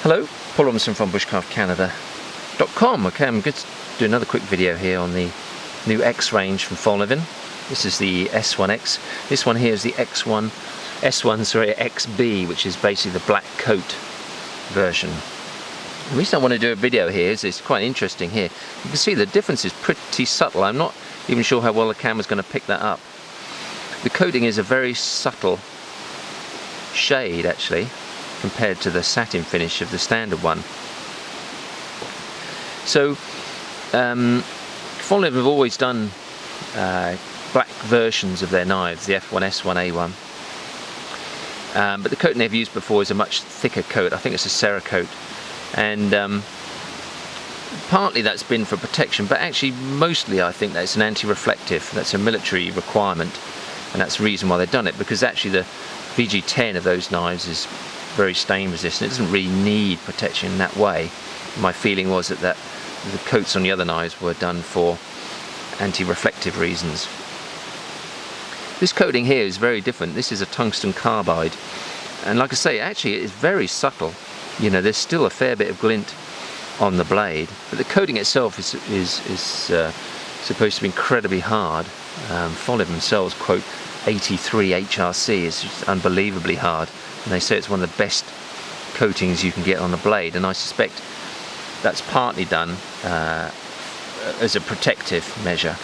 Hello, Paul Robinson from bushcraftcanada.com. Okay, I'm going to do another quick video here on the new X range from Fallkniven. This is the S1X. This one here is the S1 XB, which is basically the black coat version. The reason I want to do a video here is it's quite interesting here. You can see the difference is pretty subtle. I'm not even sure how well the camera's going to pick that up. The coating is a very subtle shade actually, compared to the satin finish of the standard one. So Fallkniven have always done black versions of their knives, the F1, S1, A1, but the coating they've used before is a much thicker coat. I think it's a Cerakote, and partly that's been for protection, but actually mostly I think that's an anti-reflective. That's a military requirement, and that's the reason why they've done it, because actually the VG10 of those knives is very stain resistant. It doesn't really need protection in that way. My feeling was that the coats on the other knives were done for anti-reflective reasons. This coating here is very different. This is a tungsten carbide, and like I say, actually it is very subtle. You know, there's still a fair bit of glint on the blade, but the coating itself is supposed to be incredibly hard. Fallkniven themselves quote 83 HRC is just unbelievably hard, and they say it's one of the best coatings you can get on the blade, and I suspect that's partly done as a protective measure.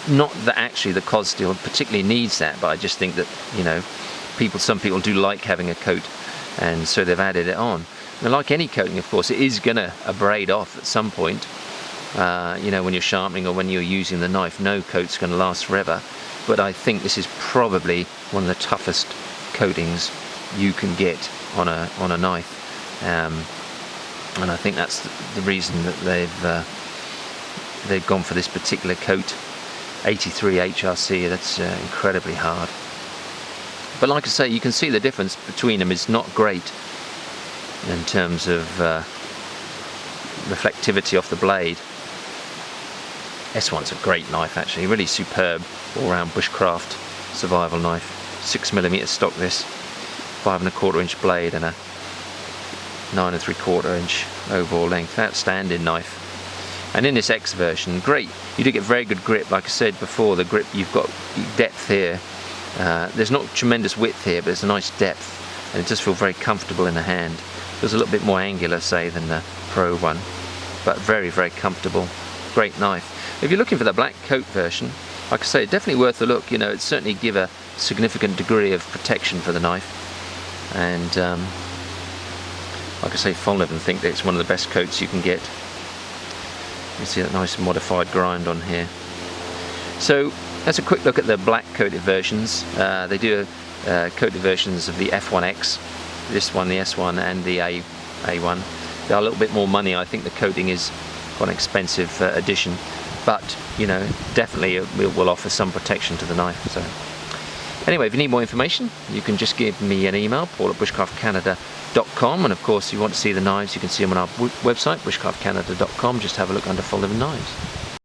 Not that actually the cos steel particularly needs that, but I just think that, you know, some people do like having a coat, and so they've added it on. And like any coating, of course, it is gonna abrade off at some point. You know, when you're sharpening or when you're using the knife, no coat's gonna last forever. But I think this is probably one of the toughest coatings you can get on a knife, and I think that's the reason that they've gone for this particular coat, 83 HRC. That's incredibly hard. But like I say, you can see the difference between them is not great in terms of reflectivity off the blade. S1's a great knife actually, really superb all-round bushcraft survival knife. 6mm stock, this 5¼ inch blade and a 9¾ inch overall length. Outstanding knife. And in this X version, great, you do get very good grip. Like I said before, the grip, you've got depth here. There's not tremendous width here, but there's a nice depth, and it does feel very comfortable in the hand. Feels a little bit more angular, say, than the Pro one, but very, very comfortable. Great knife. If you're looking for the black coat version, like I say, definitely worth a look. You know, it'd certainly give a significant degree of protection for the knife, and like I say, Fallkniven think that it's one of the best coats you can get. You see that nice modified grind on here. So that's a quick look at the black coated versions. They do coated versions of the F1X, this one, the S1, and the A1. They're a little bit more money. I think the coating is quite an expensive addition, but you know, definitely it will offer some protection to the knife. So anyway, if you need more information, you can just give me an email, paul@bushcraftcanada.com, and of course, if you want to see the knives, you can see them on our website, bushcraftcanada.com. Just have a look under Fallkniven Knives.